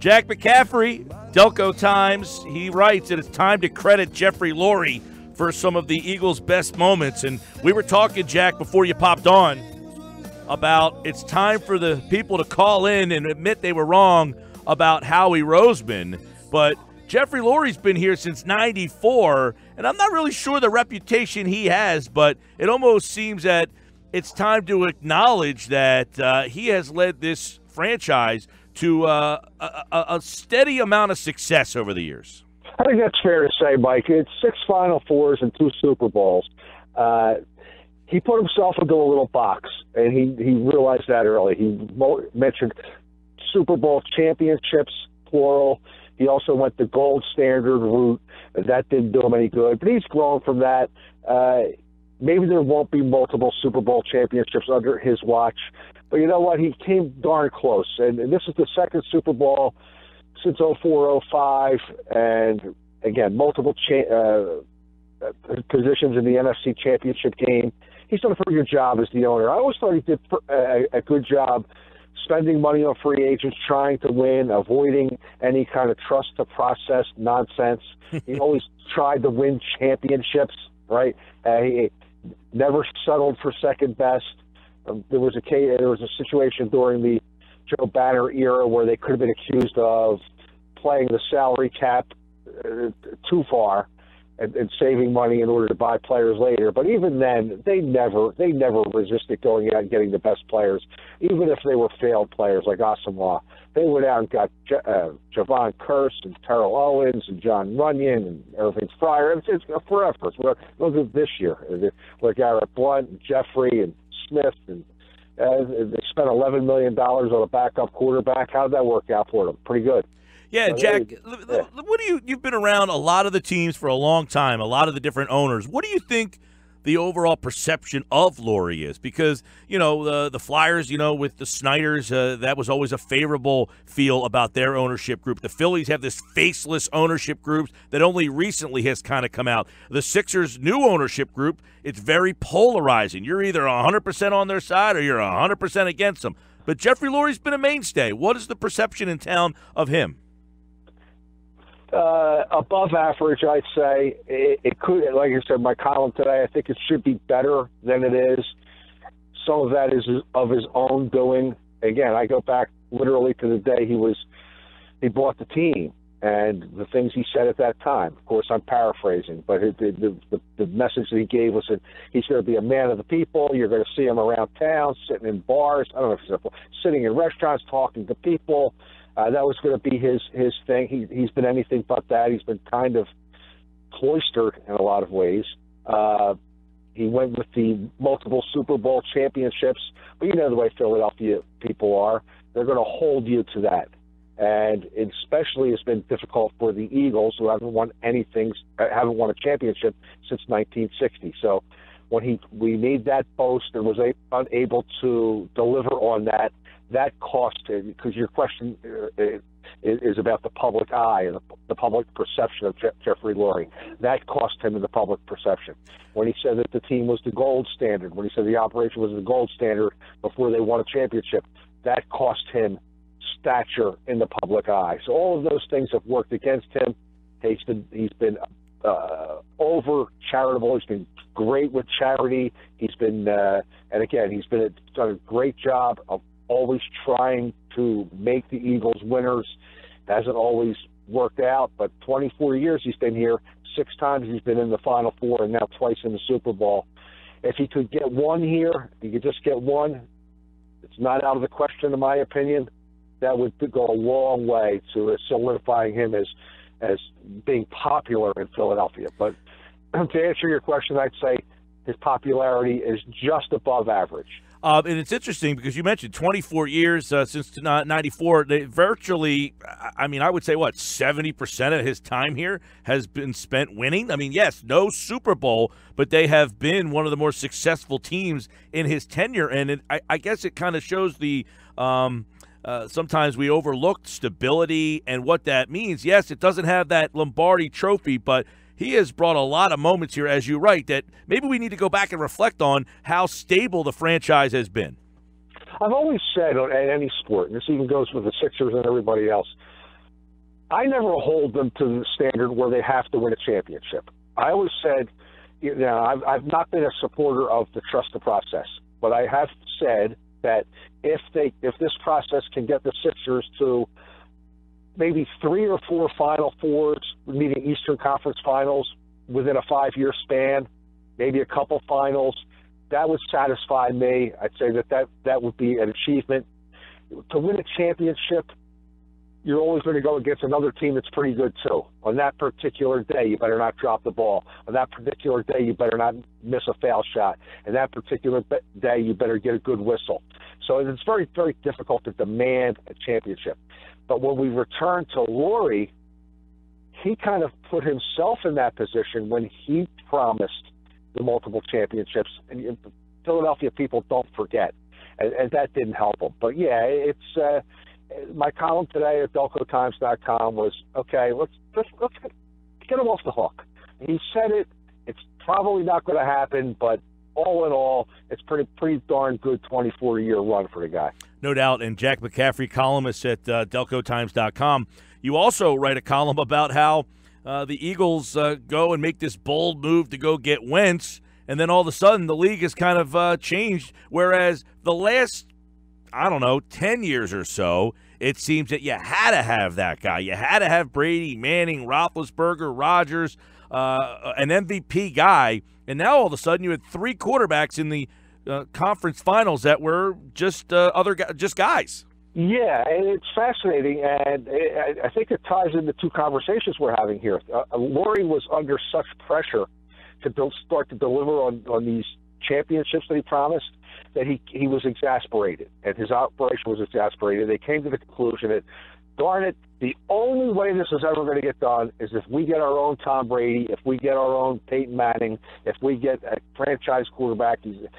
Jack McCaffery, Delco Times, he writes that it's time to credit Jeffrey Lurie for some of the Eagles' best moments. And we were talking, Jack, before you popped on, about it's time for the people to call in and admit they were wrong about Howie Roseman. But Jeffrey Lurie's been here since '94, and I'm not really sure the reputation he has, but it almost seems that it's time to acknowledge that he has led this franchise to a steady amount of success over the years. I think that's fair to say, Mike. It's 6 Final Fours and 2 Super Bowls. He put himself into a little box, and he realized that early. He mentioned Super Bowl championships, plural. He also went the gold standard route. That didn't do him any good, but he's grown from that. Maybe there won't be multiple Super Bowl championships under his watch, but you know what? He came darn close, and this is the second Super Bowl since 04-05, and again, multiple positions in the NFC Championship game. He's done a pretty good job as the owner. I always thought he did a good job spending money on free agents, trying to win, avoiding any kind of trust the process nonsense. He always tried to win championships, right? He never settled for second best. There was a situation during the Joe Banner era where they could have been accused of playing the salary cap too far and saving money in order to buy players later. But even then, they never resisted going out and getting the best players, even if they were failed players like Asamoah. They went out and got Javon Curse and Terrell Owens and John Runyon and Irving Fryer. It's forever. Look at this year. Like Garrett Blunt and Jeffrey and Smith, and they spent $11 million on a backup quarterback. How did that work out for them? Pretty good. Yeah, Jack, what do you've been around a lot of the teams for a long time, a lot of the different owners. What do you think the overall perception of Lurie is? Because, the Flyers, with the Snyders, that was always a favorable feel about their ownership group. The Phillies have this faceless ownership group that only recently has kind of come out. The Sixers' new ownership group, it's very polarizing. You're either 100% on their side or you're 100% against them. But Jeffrey Lurie's been a mainstay. What is the perception in town of him? Above average, I'd say. It could, like I said, my column today, I think it should be better than it is. Some of that is of his own doing. Again, I go back literally to the day he bought the team and the things he said at that time. Of course, I'm paraphrasing, but the message that he gave was that he's going to be a man of the people. You're going to see him around town, sitting in bars. I don't know if it's sitting in restaurants, talking to people. That was going to be his thing. He's been anything but that. He's been kind of cloistered in a lot of ways. He went with the multiple Super Bowl championships, but you know the way Philadelphia people are. They're going to hold you to that. And especially it's been difficult for the Eagles, who haven't won a championship since 1960. So when we made that boast and was unable to deliver on that, that cost him, because your question is about the public eye and the public perception of Jeffrey Lurie. That cost him in the public perception. When he said that the team was the gold standard, when he said the operation was the gold standard before they won a championship, that cost him stature in the public eye. So all of those things have worked against him. He's been over charitable. He's been great with charity. He's been, and again, done a great job of always trying to make the Eagles winners. Hasn't always worked out, but 24 years he's been here. 6 times he's been in the Final Four, and now twice in the Super Bowl. If he could get one here, he could just get one. It's not out of the question, in my opinion. That would go a long way to solidifying him as being popular in Philadelphia. But to answer your question, I'd say his popularity is just above average. And it's interesting because you mentioned 24 years since 94. They virtually, I would say, 70% of his time here has been spent winning? I mean, yes, no Super Bowl, but they have been one of the more successful teams in his tenure. And I guess it kind of shows the sometimes we overlook stability and what that means. Yes, it doesn't have that Lombardi trophy, but he has brought a lot of moments here, as you write, that maybe we need to go back and reflect on how stable the franchise has been. I've always said in any sport, and this even goes with the Sixers and everybody else, I never hold them to the standard where they have to win a championship. I always said, I've not been a supporter of the trust the process, but I have said that if this process can get the Sixers to maybe 3 or 4 Final Fours, meaning Eastern Conference Finals within a 5-year span, maybe a couple finals, that would satisfy me. I'd say that would be an achievement. To win a championship, you're always going to go against another team that's pretty good too. On that particular day, you better not drop the ball. On that particular day, you better not miss a foul shot. On that particular day, you better get a good whistle. So it's very, very difficult to demand a championship. But when we return to Lurie, he kind of put himself in that position when he promised the multiple championships. And Philadelphia people don't forget. And that didn't help him. But, yeah, it's my column today at DelcoTimes.com was, okay, let's get him off the hook. He said it. It's probably not going to happen, but all in all, it's pretty darn good 24-year run for the guy. No doubt. And Jack McCaffery, columnist at DelcoTimes.com, you also write a column about how the Eagles go and make this bold move to go get Wentz, and then all of a sudden the league has kind of changed, whereas the last, 10 years or so, it seems that you had to have that guy. You had to have Brady, Manning, Roethlisberger, Rodgers, an MVP guy. And now all of a sudden you had 3 quarterbacks in the conference finals that were just guys. Yeah, and it's fascinating, and I think it ties into 2 conversations we're having here. Lurie was under such pressure to start to deliver on these championships that he promised that he was exasperated, and his operation was exasperated. They came to the conclusion that, darn it, the only way this is ever going to get done is if we get our own Tom Brady, if we get our own Peyton Manning, if we get a franchise quarterback. It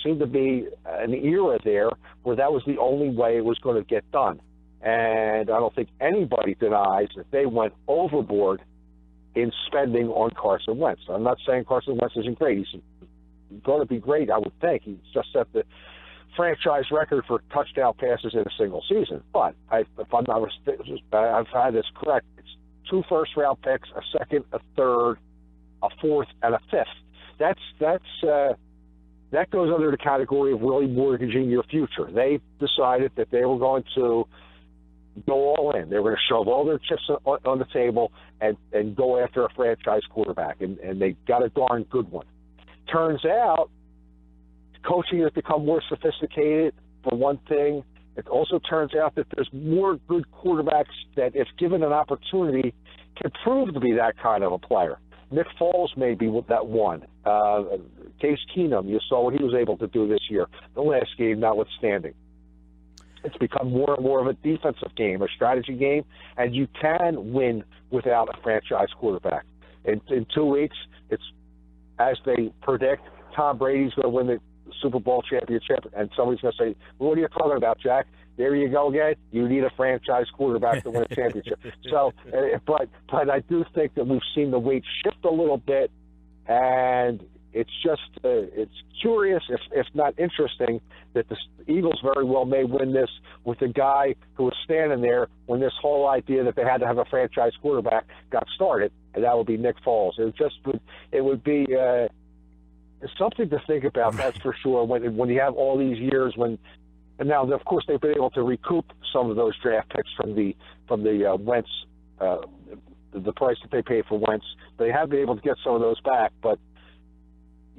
seemed to be an era there where that was the only way it was going to get done. And I don't think anybody denies that they went overboard in spending on Carson Wentz. I'm not saying Carson Wentz isn't great. He's going to be great, I would think. He's just set the franchise record for touchdown passes in a single season. But if I'm not mistaken, I've had this correct. It's 2 first-round picks, a second, a third, a fourth, and a fifth. That goes under the category of really mortgaging your future. They decided that they were going to go all in. They were going to shove all their chips on the table and go after a franchise quarterback, and they got a darn good one. Turns out, coaching has become more sophisticated, for one thing. It also turns out that there's more good quarterbacks that, if given an opportunity, can prove to be that kind of a player. Nick Foles may be that one. Case Keenum, you saw what he was able to do this year, the last game notwithstanding. It's become more and more of a defensive game, a strategy game, and you can win without a franchise quarterback. In 2 weeks, it's, as they predict, Tom Brady's going to win the Super Bowl championship, and somebody's going to say, well, what are you talking about, Jack? There you go again. You need a franchise quarterback to win a championship. So, but I do think that we've seen the weight shift a little bit, and it's just it's curious, if not interesting, that the Eagles very well may win this with the guy who was standing there when this whole idea that they had to have a franchise quarterback got started, and that would be Nick Foles. It would be something to think about, that's for sure. When you have all these years, and now of course they've been able to recoup some of those draft picks from the Wentz, the price that they paid for Wentz. They have been able to get some of those back, but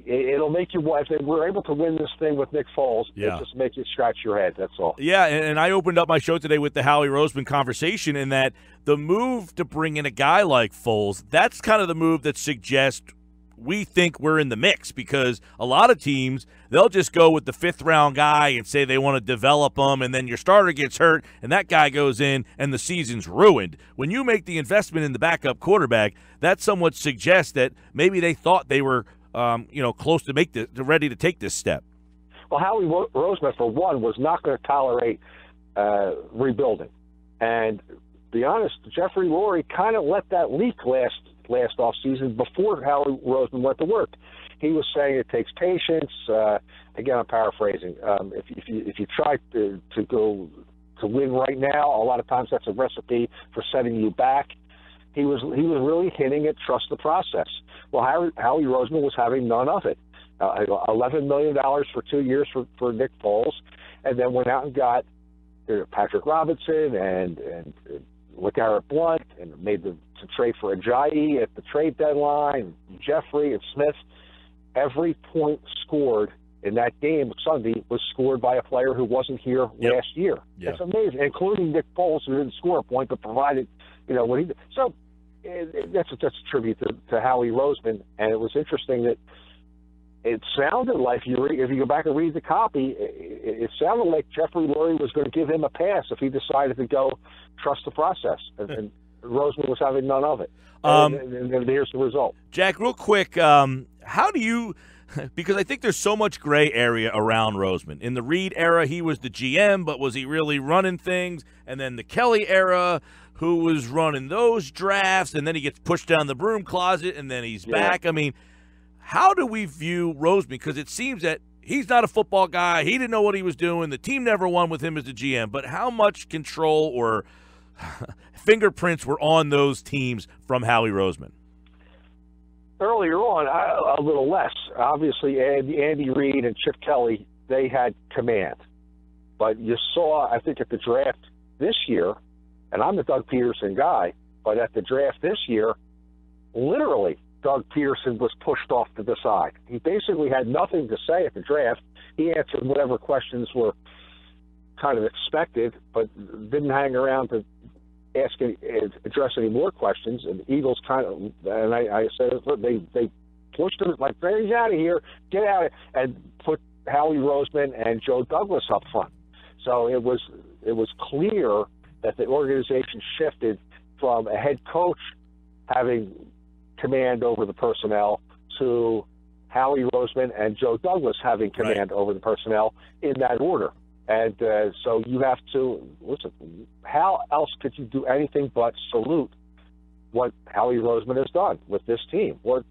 it'll make you, if they were able to win this thing with Nick Foles, it'll just make you scratch your head, that's all. Yeah, and I opened up my show today with the Howie Roseman conversation, in that the move to bring in a guy like Foles, that's kind of the move that suggests we think we're in the mix, because a lot of teams, they'll just go with the 5th-round guy and say they want to develop him, and then your starter gets hurt, and that guy goes in, and the season's ruined. When you make the investment in the backup quarterback, that somewhat suggests that maybe they thought they were close to ready to take this step. Well, Howie Roseman, for one, was not going to tolerate rebuilding. And to be honest, Jeffrey Lurie kind of let that leak last offseason before Howie Roseman went to work. He was saying it takes patience. Again, I'm paraphrasing. If you try to go to win right now. A lot of times that's a recipe for setting you back. He was really hitting at trust the process. Well, Howie Roseman was having none of it. $11 million for 2 years for Nick Foles, and then went out and got Patrick Robinson and LeGarrette Blount, and made the trade for Ajayi at the trade deadline, Jeffrey and Smith. Every point scored in that game Sunday was scored by a player who wasn't here last year. Yep. It's amazing, including Nick Foles, who didn't score a point but provided, what he did. So that's a tribute to Howie Roseman, and it was interesting that it sounded like, if you go back and read the copy, it sounded like Jeffrey Lurie was going to give him a pass if he decided to go trust the process, and Roseman was having none of it. And here's the result. Jack, real quick, how do you – because I think there's so much gray area around Roseman. In the Reed era, he was the GM, but was he really running things? And then the Kelly era, who was running those drafts, and then he gets pushed down the broom closet, and then he's back. I mean, how do we view Roseman? Because it seems that he's not a football guy. He didn't know what he was doing. The team never won with him as the GM. But how much control or fingerprints were on those teams from Howie Roseman? Earlier on, a little less. Obviously, Andy Reid and Chip Kelly, they had command. But you saw, I think, at the draft this year, and I'm the Doug Peterson guy, but at the draft this year, literally, Doug Peterson was pushed off to the side. He basically had nothing to say at the draft. He answered whatever questions were kind of expected, but didn't hang around to address any more questions. And the Eagles I said, look, they pushed him like, he's out of here, get out of here, and put Howie Roseman and Joe Douglas up front. So it was clear that the organization shifted from a head coach having command over the personnel to Howie Roseman and Joe Douglas having command over the personnel in that order. And so you have to listen. How else could you do anything but salute what Howie Roseman has done with this team? What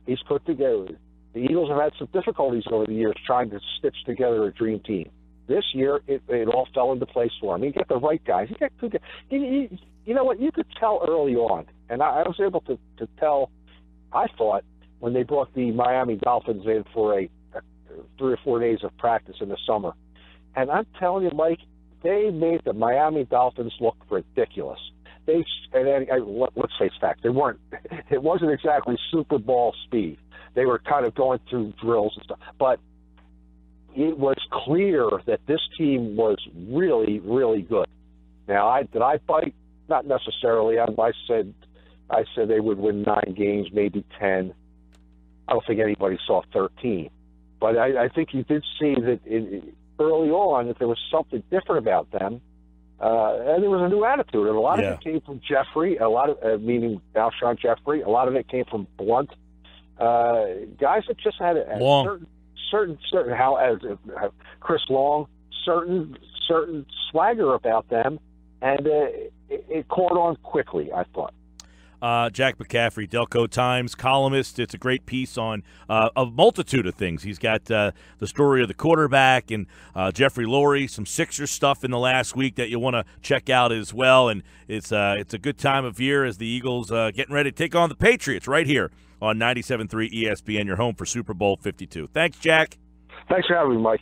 he's put together. The Eagles have had some difficulties over the years trying to stitch together a dream team. This year, it all fell into place for him. He got the right guys. He got two guys. You know what? You could tell early on, and I was able to tell. I thought when they brought the Miami Dolphins in for a 3 or 4 days of practice in the summer. And I'm telling you, Mike, they made the Miami Dolphins look ridiculous. Let's face facts. They weren't. It wasn't exactly Super Bowl speed. They were kind of going through drills and stuff. But it was clear that this team was really, really good. Now, did I bite? Not necessarily. I said they would win 9 games, maybe 10. I don't think anybody saw 13. But I think you did see that early on that there was something different about them, and there was a new attitude. And a lot of it came from Jeffrey, meaning Alshon Jeffrey. A lot of it came from Blount. Guys that just had a certain how as Chris Long, certain swagger about them, and it caught on quickly, I thought. Jack McCaffery, Delco Times columnist. It's a great piece on a multitude of things. He's got the story of the quarterback and Jeffrey Lurie, some Sixers stuff in the last week that you want to check out as well. And it's a good time of year as the Eagles getting ready to take on the Patriots right here on 97.3 ESPN, your home for Super Bowl 52. Thanks, Jack. Thanks for having me, Mike.